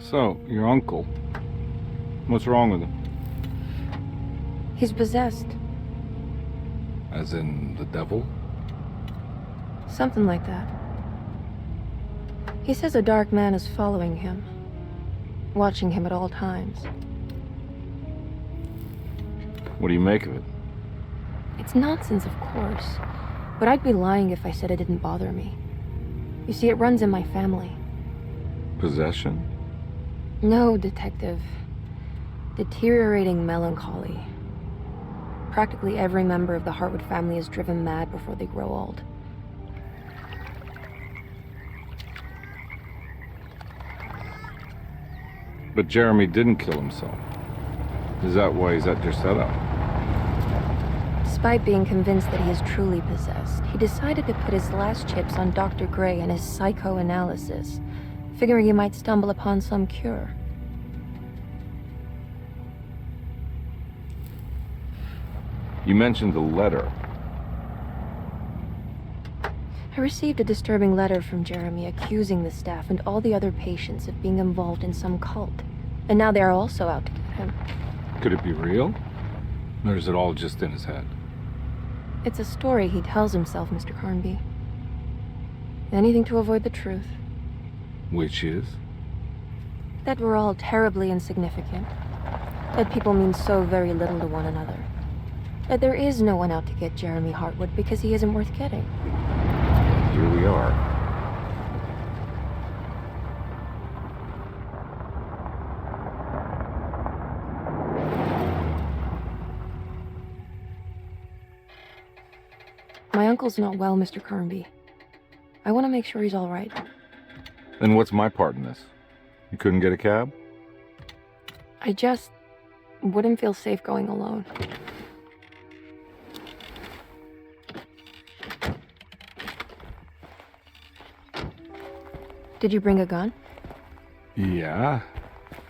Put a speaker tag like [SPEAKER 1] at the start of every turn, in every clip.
[SPEAKER 1] So, your uncle. What's wrong with him?
[SPEAKER 2] He's possessed.
[SPEAKER 1] As in the devil?
[SPEAKER 2] Something like that. He says a dark man is following him, watching him at all times.
[SPEAKER 1] What do you make of it?
[SPEAKER 2] It's nonsense, of course, but I'd be lying if I said it didn't bother me. You see, it runs in my family.
[SPEAKER 1] Possession?
[SPEAKER 2] No, Detective. Deteriorating melancholy. Practically every member of the Hartwood family is driven mad before they grow old.
[SPEAKER 1] But Jeremy didn't kill himself. Is that why he's at your setup?
[SPEAKER 2] Despite being convinced that he is truly possessed, he decided to put his last chips on Dr. Gray and his psychoanalysis, figuring he might stumble upon some cure.
[SPEAKER 1] You mentioned the letter.
[SPEAKER 2] I received a disturbing letter from Jeremy accusing the staff and all the other patients of being involved in some cult. And now they are also out to get him.
[SPEAKER 1] Could it be real? Or is it all just in his head?
[SPEAKER 2] It's a story he tells himself, Mr. Carnby. Anything to avoid the truth.
[SPEAKER 1] Which is?
[SPEAKER 2] That we're all terribly insignificant. That people mean so very little to one another. That there is no one out to get Jeremy Hartwood because he isn't worth getting.
[SPEAKER 1] Here we are.
[SPEAKER 2] My uncle's not well, Mr. Carnby. I want to make sure he's all right.
[SPEAKER 1] Then what's my part in this? You couldn't get a cab?
[SPEAKER 2] I just wouldn't feel safe going alone. Did you bring a gun?
[SPEAKER 1] Yeah.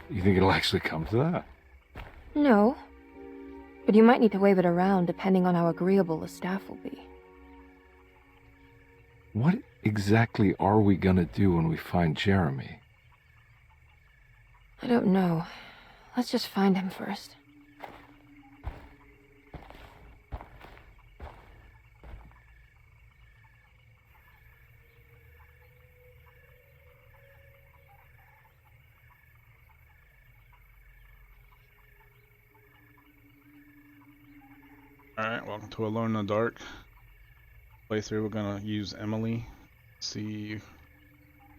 [SPEAKER 1] You think it'll actually come to that?
[SPEAKER 2] No. But you might need to wave it around depending on how agreeable the staff will be.
[SPEAKER 1] What exactly are we gonna do when we find Jeremy?
[SPEAKER 2] I don't know. Let's just find him first.
[SPEAKER 3] Alright, welcome to Alone in the Dark. Playthrough, we're gonna use Emily. See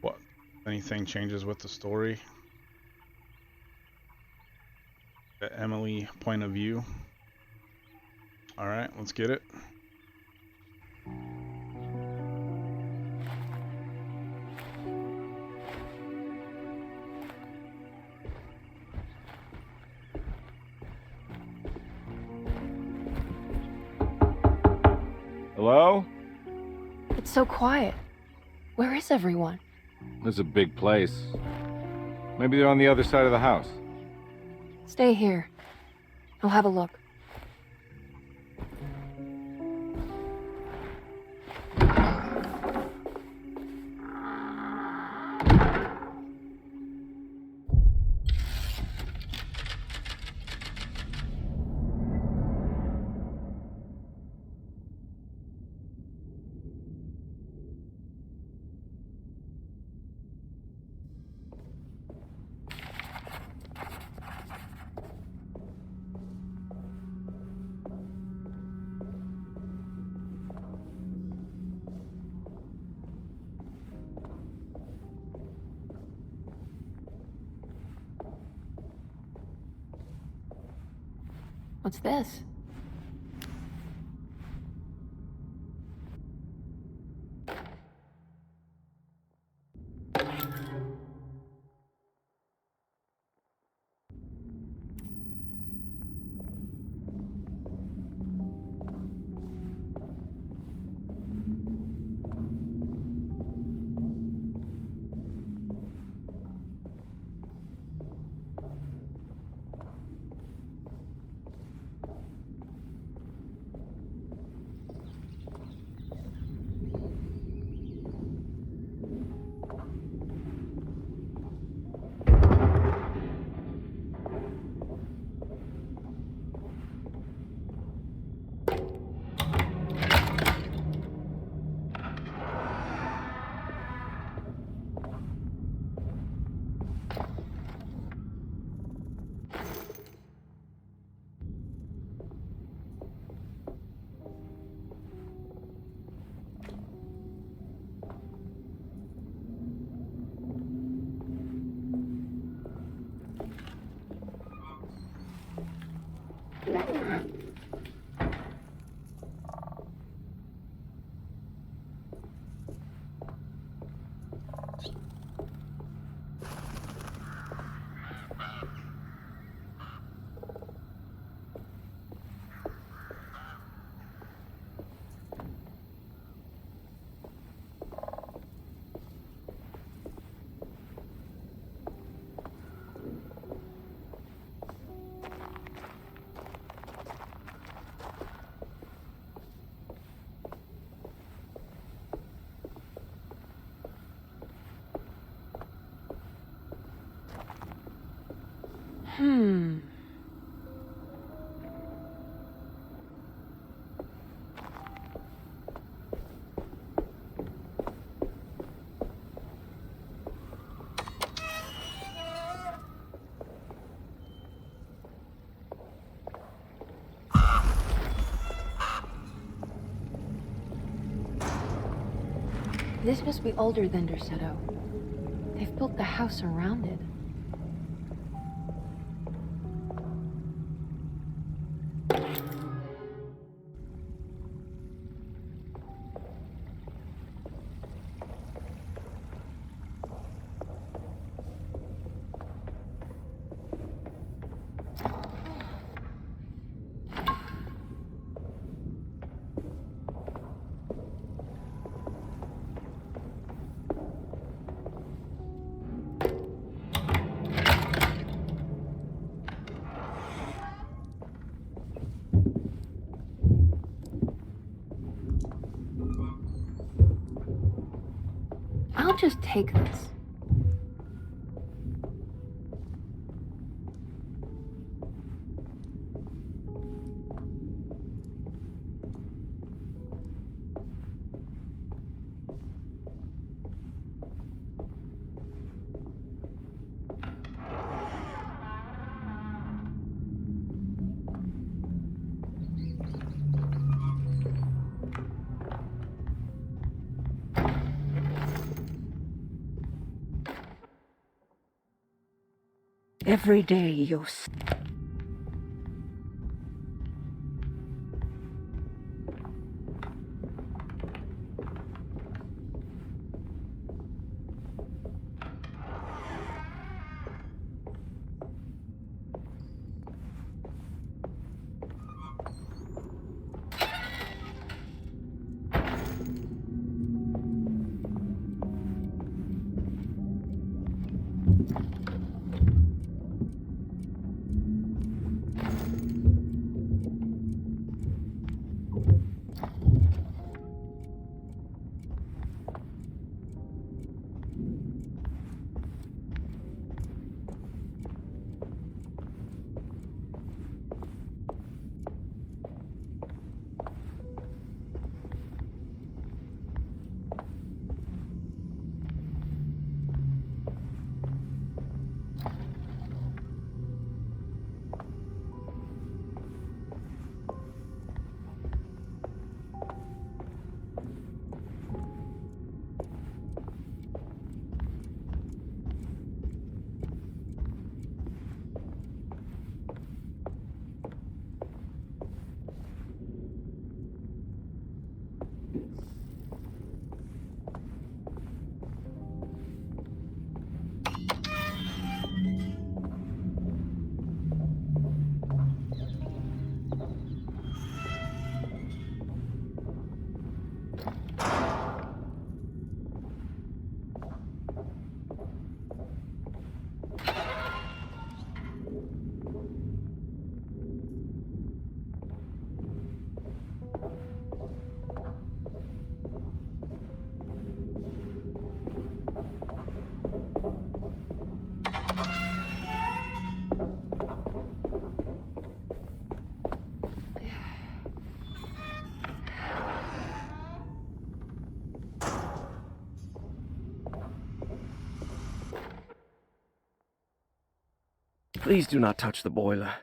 [SPEAKER 3] what anything changes with the story. The Emily point of view. Alright, let's get it.
[SPEAKER 1] Hello?
[SPEAKER 2] It's so quiet. Where is everyone?
[SPEAKER 1] This is a big place. Maybe they're on the other side of the house.
[SPEAKER 2] Stay here. I'll have a look. What's this? Hmm. This must be older than Derceto. They've built the house around it. I'll just take this.
[SPEAKER 4] Every day you
[SPEAKER 5] Please do not touch the boiler.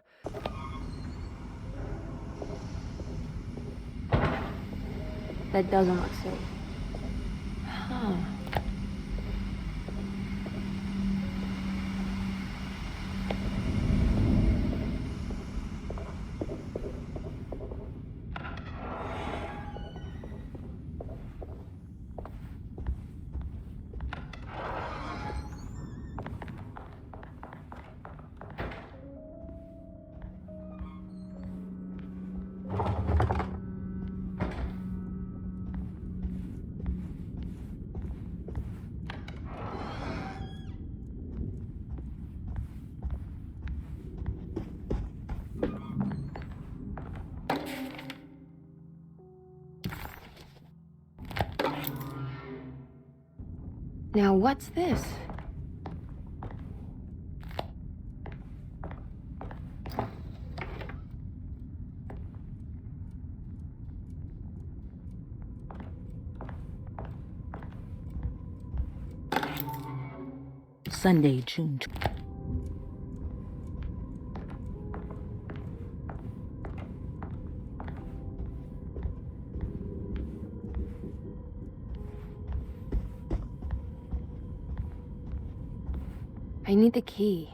[SPEAKER 2] That doesn't look safe. Huh. Now what's this?
[SPEAKER 4] Sunday, June.
[SPEAKER 2] I need the key.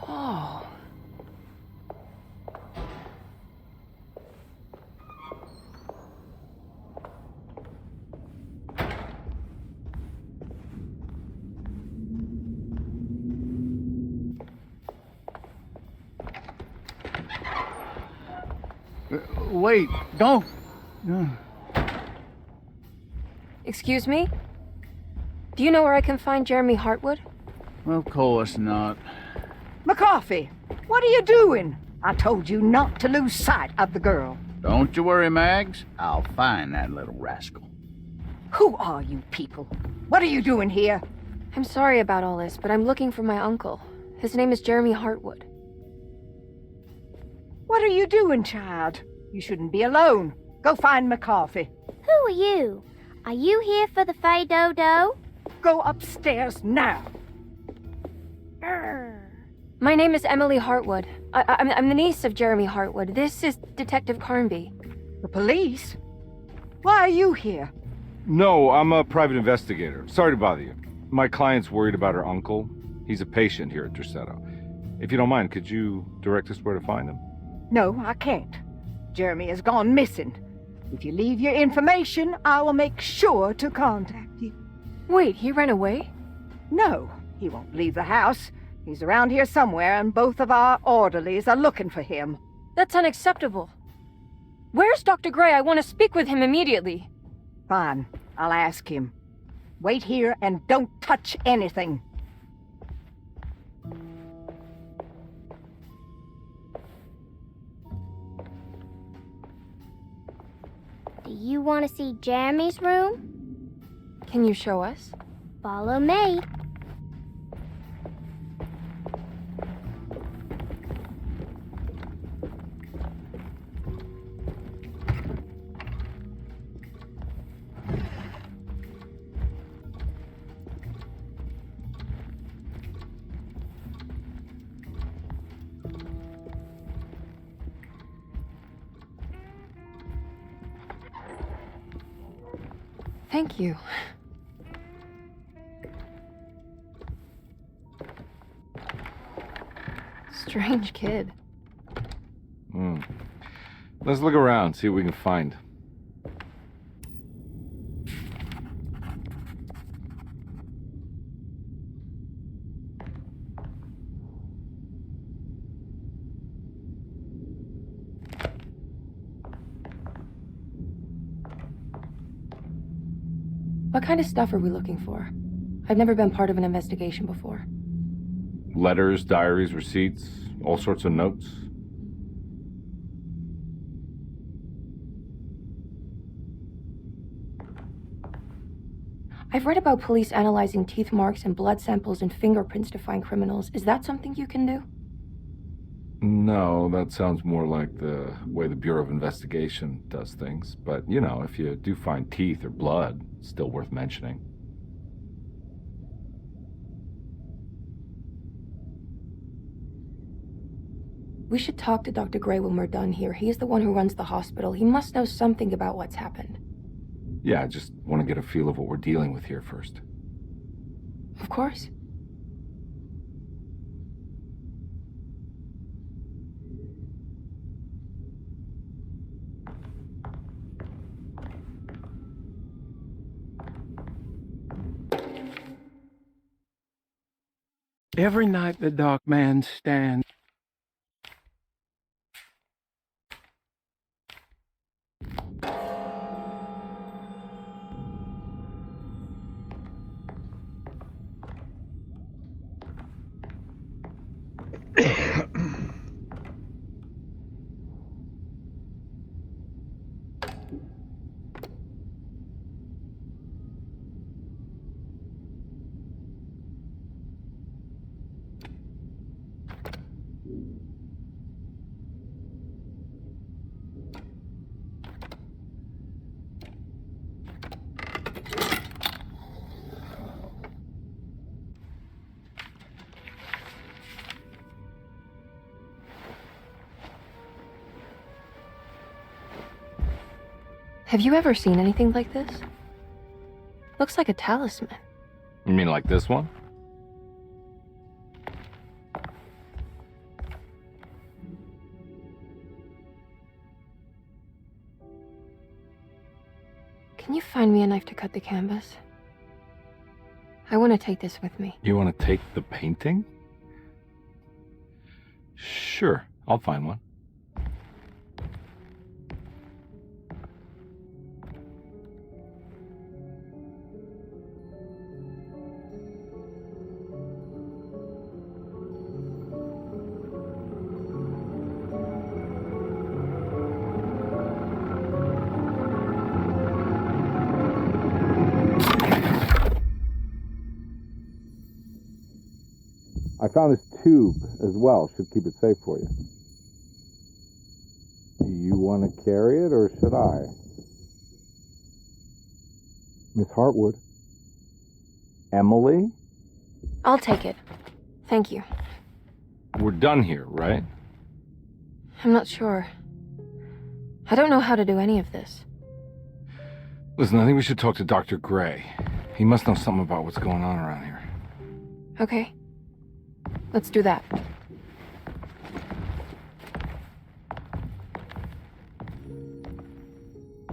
[SPEAKER 2] Whoa.
[SPEAKER 6] Wait, don't.
[SPEAKER 2] Excuse me? Do you know where I can find Jeremy Hartwood?
[SPEAKER 6] Of course not.
[SPEAKER 4] McCarthy, what are you doing? I told you not to lose sight of the girl.
[SPEAKER 6] Don't you worry, Mags. I'll find that little rascal.
[SPEAKER 4] Who are you people? What are you doing here?
[SPEAKER 2] I'm sorry about all this, but I'm looking for my uncle. His name is Jeremy Hartwood.
[SPEAKER 4] What are you doing, child? You shouldn't be alone. Go find McCarthy.
[SPEAKER 7] Who are you? Are you here for the Fay Dodo?
[SPEAKER 4] Go upstairs now.
[SPEAKER 2] My name is Emily Hartwood. I'm the niece of Jeremy Hartwood. This is Detective Carnby.
[SPEAKER 4] The police? Why are you here?
[SPEAKER 1] No, I'm a private investigator. Sorry to bother you. My client's worried about her uncle. He's a patient here at Derceto. If you don't mind, could you direct us where to find him?
[SPEAKER 4] No, I can't. Jeremy has gone missing. If you leave your information, I will make sure to contact you.
[SPEAKER 2] Wait, he ran away?
[SPEAKER 4] No, he won't leave the house. He's around here somewhere, and both of our orderlies are looking for him.
[SPEAKER 2] That's unacceptable. Where's Dr. Gray? I want to speak with him immediately.
[SPEAKER 4] Fine, I'll ask him. Wait here and don't touch anything.
[SPEAKER 7] Do you want to see Jeremy's room?
[SPEAKER 2] Can you show us?
[SPEAKER 7] Follow me.
[SPEAKER 2] Thank you. Strange kid.
[SPEAKER 1] Let's look around, see what we can find.
[SPEAKER 2] What kind of stuff are we looking for? I've never been part of an investigation before.
[SPEAKER 1] Letters, diaries, receipts, all sorts of notes.
[SPEAKER 2] I've read about police analyzing teeth marks and blood samples and fingerprints to find criminals. Is that something you can do?
[SPEAKER 1] No, that sounds more like the way the Bureau of Investigation does things. But, you know, if you do find teeth or blood, it's still worth mentioning.
[SPEAKER 2] We should talk to Dr. Gray when we're done here. He is the one who runs the hospital. He must know something about what's happened.
[SPEAKER 1] Yeah, I just want to get a feel of what we're dealing with here first.
[SPEAKER 2] Of course.
[SPEAKER 5] Every night the dark man stands.
[SPEAKER 2] Have you ever seen anything like this? Looks like a talisman.
[SPEAKER 1] You mean like this one?
[SPEAKER 2] Can you find me a knife to cut the canvas? I want to take this with me.
[SPEAKER 1] You want to take the painting? Sure, I'll find one. I found this tube as well. Should keep it safe for you. Do you want to carry it or should I? Miss Hartwood? Emily?
[SPEAKER 2] I'll take it. Thank you.
[SPEAKER 1] We're done here, right?
[SPEAKER 2] I'm not sure. I don't know how to do any of this.
[SPEAKER 1] Listen, I think we should talk to Dr. Gray. He must know something about what's going on around here.
[SPEAKER 2] Okay. Let's do that.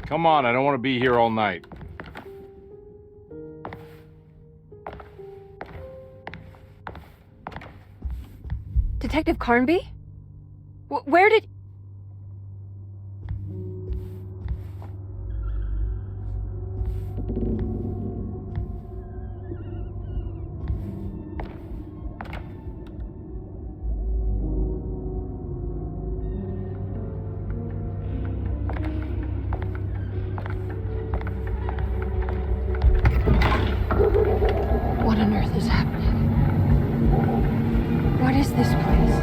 [SPEAKER 1] Come on, I don't want to be here all night.
[SPEAKER 2] Detective Carnby? Where did... What on earth is happening? What is this place?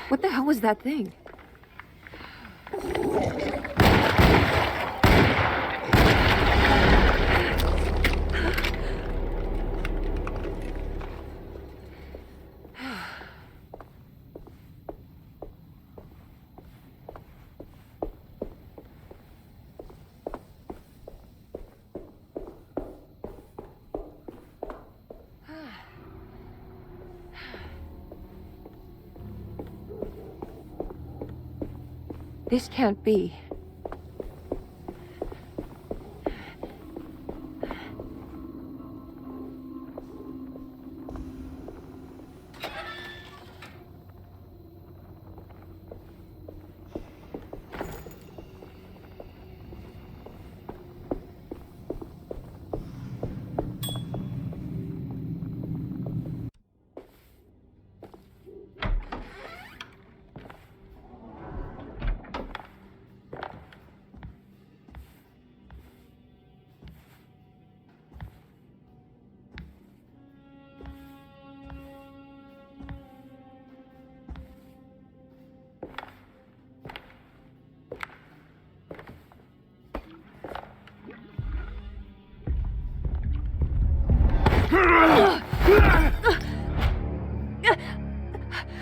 [SPEAKER 2] What the hell was that thing? This can't be.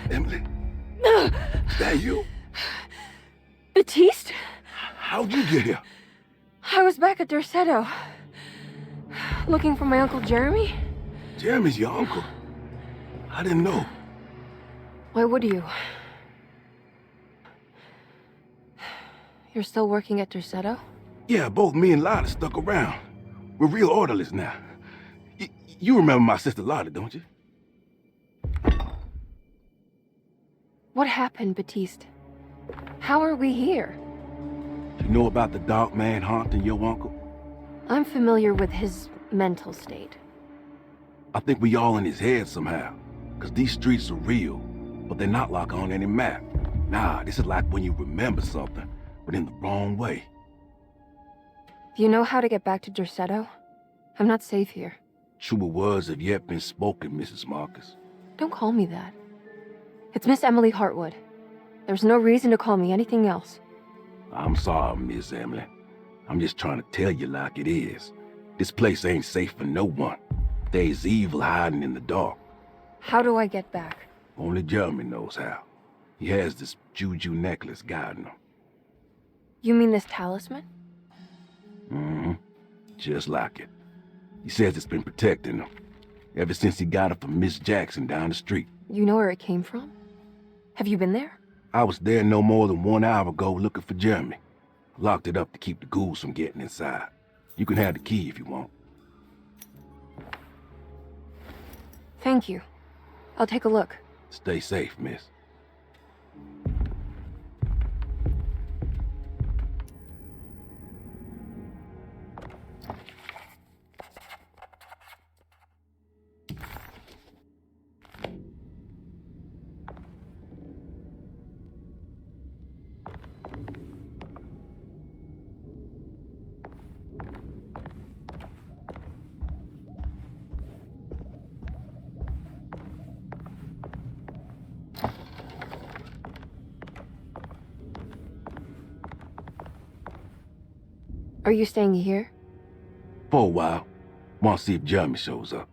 [SPEAKER 8] Emily? Is that you?
[SPEAKER 2] Batiste?
[SPEAKER 8] How'd you get here?
[SPEAKER 2] I was back at Dorsetto. Looking for my Uncle Jeremy?
[SPEAKER 8] Jeremy's your uncle. I didn't know.
[SPEAKER 2] Why would you? You're still working at Dorsetto?
[SPEAKER 8] Yeah, both me and Lila stuck around. We're real orderlies now. You remember my sister Lotta, don't you?
[SPEAKER 2] What happened, Batiste? How are we here?
[SPEAKER 8] You know about the dark man haunting your uncle?
[SPEAKER 2] I'm familiar with his mental state.
[SPEAKER 8] I think we all in his head somehow. Cause these streets are real, but they're not like on any map. Nah, this is like when you remember something, but in the wrong way.
[SPEAKER 2] Do you know how to get back to Derceto? I'm not safe here.
[SPEAKER 8] Truer words have yet been spoken, Mrs. Marcus.
[SPEAKER 2] Don't call me that. It's Miss Emily Hartwood. There's no reason to call me anything else.
[SPEAKER 8] I'm sorry, Miss Emily. I'm just trying to tell you like it is. This place ain't safe for no one. There's evil hiding in the dark.
[SPEAKER 2] How do I get back?
[SPEAKER 8] Only Jeremy knows how. He has this juju necklace guiding him.
[SPEAKER 2] You mean this talisman?
[SPEAKER 8] Mm-hmm. Just like it. He says it's been protecting him ever since he got it from Miss Jackson down the street.
[SPEAKER 2] You know where it came from? Have you been there?
[SPEAKER 8] I was there no more than 1 hour ago looking for Jeremy. Locked it up to keep the ghouls from getting inside. You can have the key if you want.
[SPEAKER 2] Thank you. I'll take a look.
[SPEAKER 8] Stay safe, miss.
[SPEAKER 2] Are you staying here?
[SPEAKER 8] For a while. Want to see if Jeremy shows up.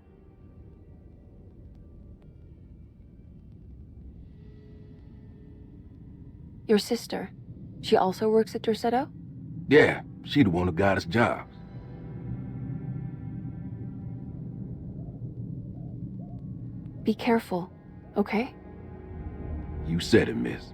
[SPEAKER 2] Your sister. She also works at Derceto?
[SPEAKER 8] Yeah, she the one who got us jobs.
[SPEAKER 2] Be careful, okay?
[SPEAKER 8] You said it, miss.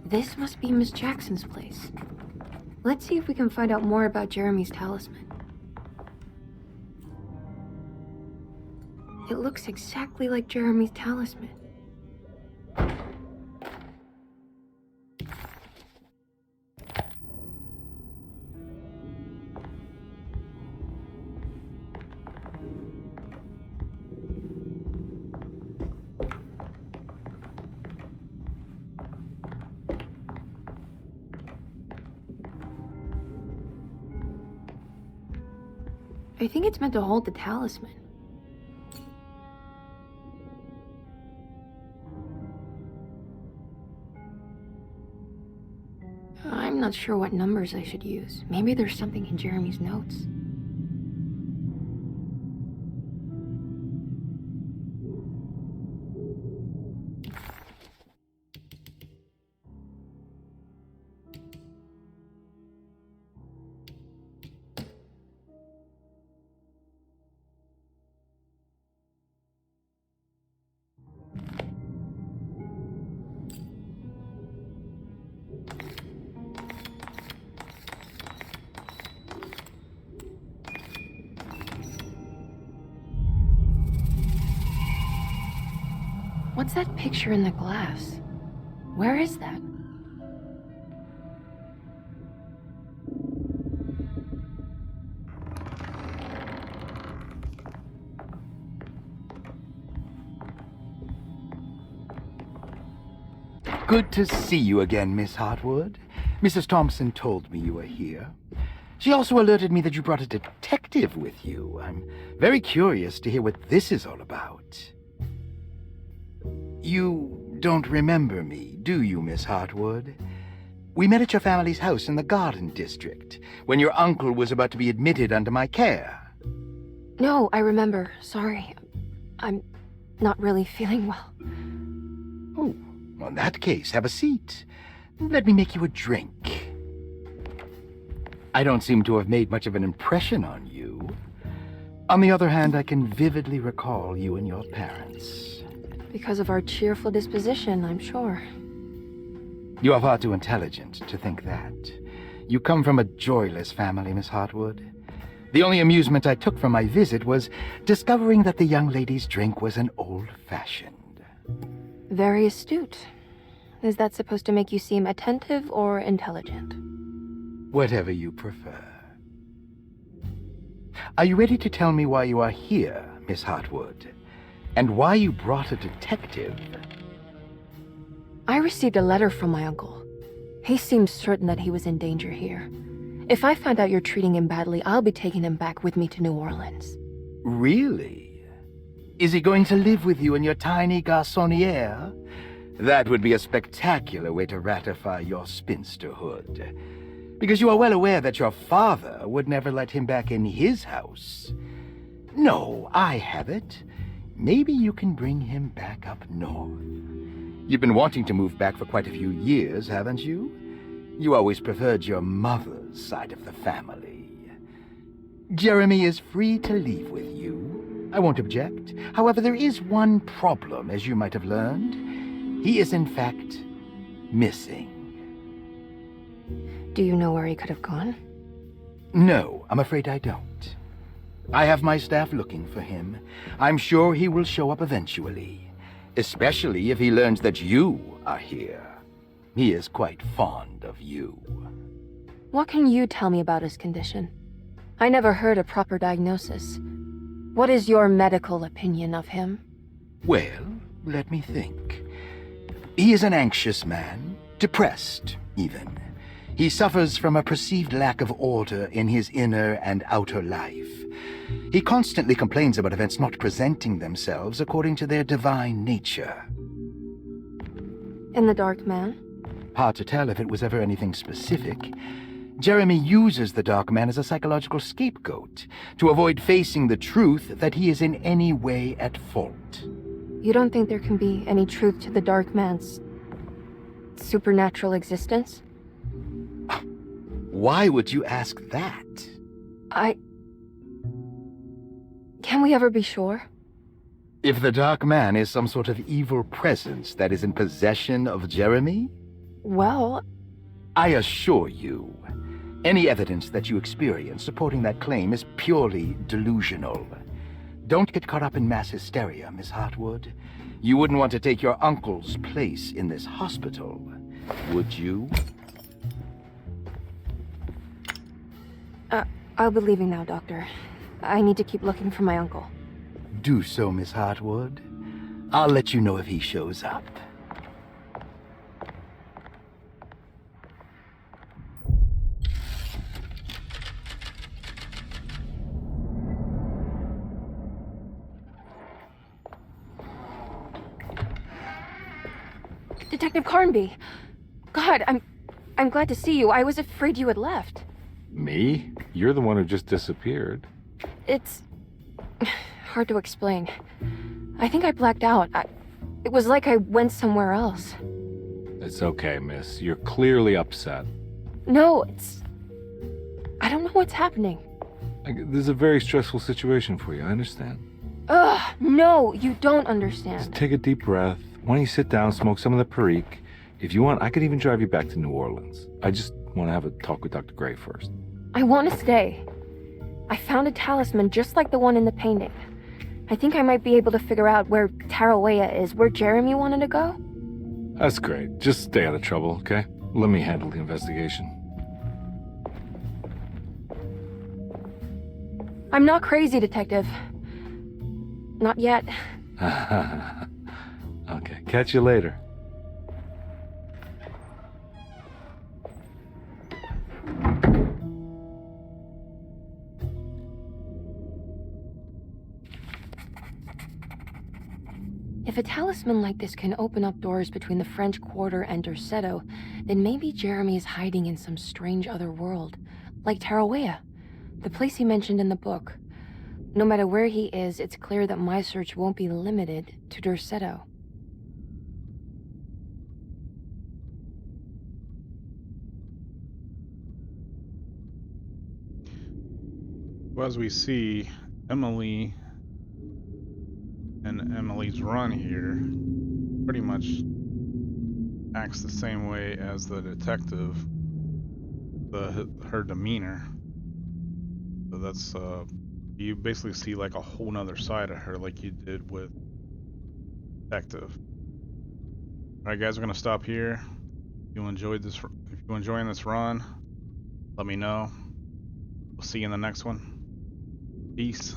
[SPEAKER 2] This must be Miss Jackson's place. Let's see if we can find out more about Jeremy's talisman. It looks exactly like Jeremy's talisman. I think it's meant to hold the talisman. I'm not sure what numbers I should use. Maybe there's something in Jeremy's notes. What's that picture in the glass? Where is that?
[SPEAKER 9] Good to see you again, Miss Hartwood. Mrs. Thompson told me you were here. She also alerted me that you brought a detective with you. I'm very curious to hear what this is all about. You don't remember me, do you, Miss Hartwood? We met at your family's house in the Garden District, when your uncle was about to be admitted under my care.
[SPEAKER 2] No, I remember. Sorry. I'm not really feeling well.
[SPEAKER 9] Oh, well, in that case, have a seat. Let me make you a drink. I don't seem to have made much of an impression on you. On the other hand, I can vividly recall you and your parents.
[SPEAKER 2] Because of our cheerful disposition, I'm sure.
[SPEAKER 9] You are far too intelligent to think that. You come from a joyless family, Miss Hartwood. The only amusement I took from my visit was discovering that the young lady's drink was an old-fashioned.
[SPEAKER 2] Very astute. Is that supposed to make you seem attentive or intelligent?
[SPEAKER 9] Whatever you prefer. Are you ready to tell me why you are here, Miss Hartwood? And why you brought a detective?
[SPEAKER 2] I received a letter from my uncle. He seems certain that he was in danger here. If I find out you're treating him badly, I'll be taking him back with me to New Orleans.
[SPEAKER 9] Really? Is he going to live with you in your tiny garçonniere? That would be a spectacular way to ratify your spinsterhood. Because you are well aware that your father would never let him back in his house. No, I have it. Maybe you can bring him back up north. You've been wanting to move back for quite a few years, haven't you? You always preferred your mother's side of the family. Jeremy is free to leave with you. I won't object. However, there is one problem, as you might have learned. He is, in fact, missing.
[SPEAKER 2] Do you know where he could have gone?
[SPEAKER 9] No, I'm afraid I don't. I have my staff looking for him. I'm sure he will show up eventually, especially if he learns that you are here. He is quite fond of you.
[SPEAKER 2] What can you tell me about his condition? I never heard a proper diagnosis. What is your medical opinion of him?
[SPEAKER 9] Well, let me think. He is an anxious man, depressed, even. He suffers from a perceived lack of order in his inner and outer life. He constantly complains about events not presenting themselves according to their divine nature.
[SPEAKER 2] And the Dark Man?
[SPEAKER 9] Hard to tell if it was ever anything specific. Jeremy uses the Dark Man as a psychological scapegoat to avoid facing the truth that he is in any way at fault.
[SPEAKER 2] You don't think there can be any truth to the Dark Man's supernatural existence?
[SPEAKER 9] Why would you ask that?
[SPEAKER 2] Can we ever be sure?
[SPEAKER 9] If the Dark Man is some sort of evil presence that is in possession of Jeremy?
[SPEAKER 2] Well,
[SPEAKER 9] I assure you, any evidence that you experience supporting that claim is purely delusional. Don't get caught up in mass hysteria, Miss Hartwood. You wouldn't want to take your uncle's place in this hospital, would you?
[SPEAKER 2] I'll be leaving now, Doctor. I need to keep looking for my uncle.
[SPEAKER 9] Do so, Miss Hartwood. I'll let you know if he shows up.
[SPEAKER 2] Detective Carnby! God, I'm glad to see you. I was afraid you had left.
[SPEAKER 1] Me? You're the one who just disappeared.
[SPEAKER 2] It's hard to explain. I think I blacked out. It was like I went somewhere else.
[SPEAKER 1] It's okay, miss. You're clearly upset.
[SPEAKER 2] No, I don't know what's happening.
[SPEAKER 1] This is a very stressful situation for you, I understand.
[SPEAKER 2] Ugh, no, you don't
[SPEAKER 1] Just
[SPEAKER 2] understand.
[SPEAKER 1] take a deep breath. Why don't you sit down, smoke some of the Perique? If you want, I could even drive you back to New Orleans. I just want to have a talk with Dr. Gray first.
[SPEAKER 2] I want to stay. I found a talisman just like the one in the painting. I think I might be able to figure out where Tarawea is, where Jeremy wanted to go.
[SPEAKER 1] That's great. Just stay out of trouble, okay? Let me handle the investigation.
[SPEAKER 2] I'm not crazy, Detective. Not yet.
[SPEAKER 1] Okay, catch you later.
[SPEAKER 2] If a talisman like this can open up doors between the French Quarter and Derceto, then maybe Jeremy is hiding in some strange other world, like Tarawea, the place he mentioned in the book. No matter where he is, it's clear that my search won't be limited to Derceto.
[SPEAKER 3] Well, as we see, Emily and Emily's run here pretty much acts the same way as the detective, her demeanor. So that's you basically see like a whole nother side of her, like you did with detective. All right, guys, we're gonna stop here. If you enjoyed this, if you're enjoying this run, let me know. We'll see you in the next one. Peace.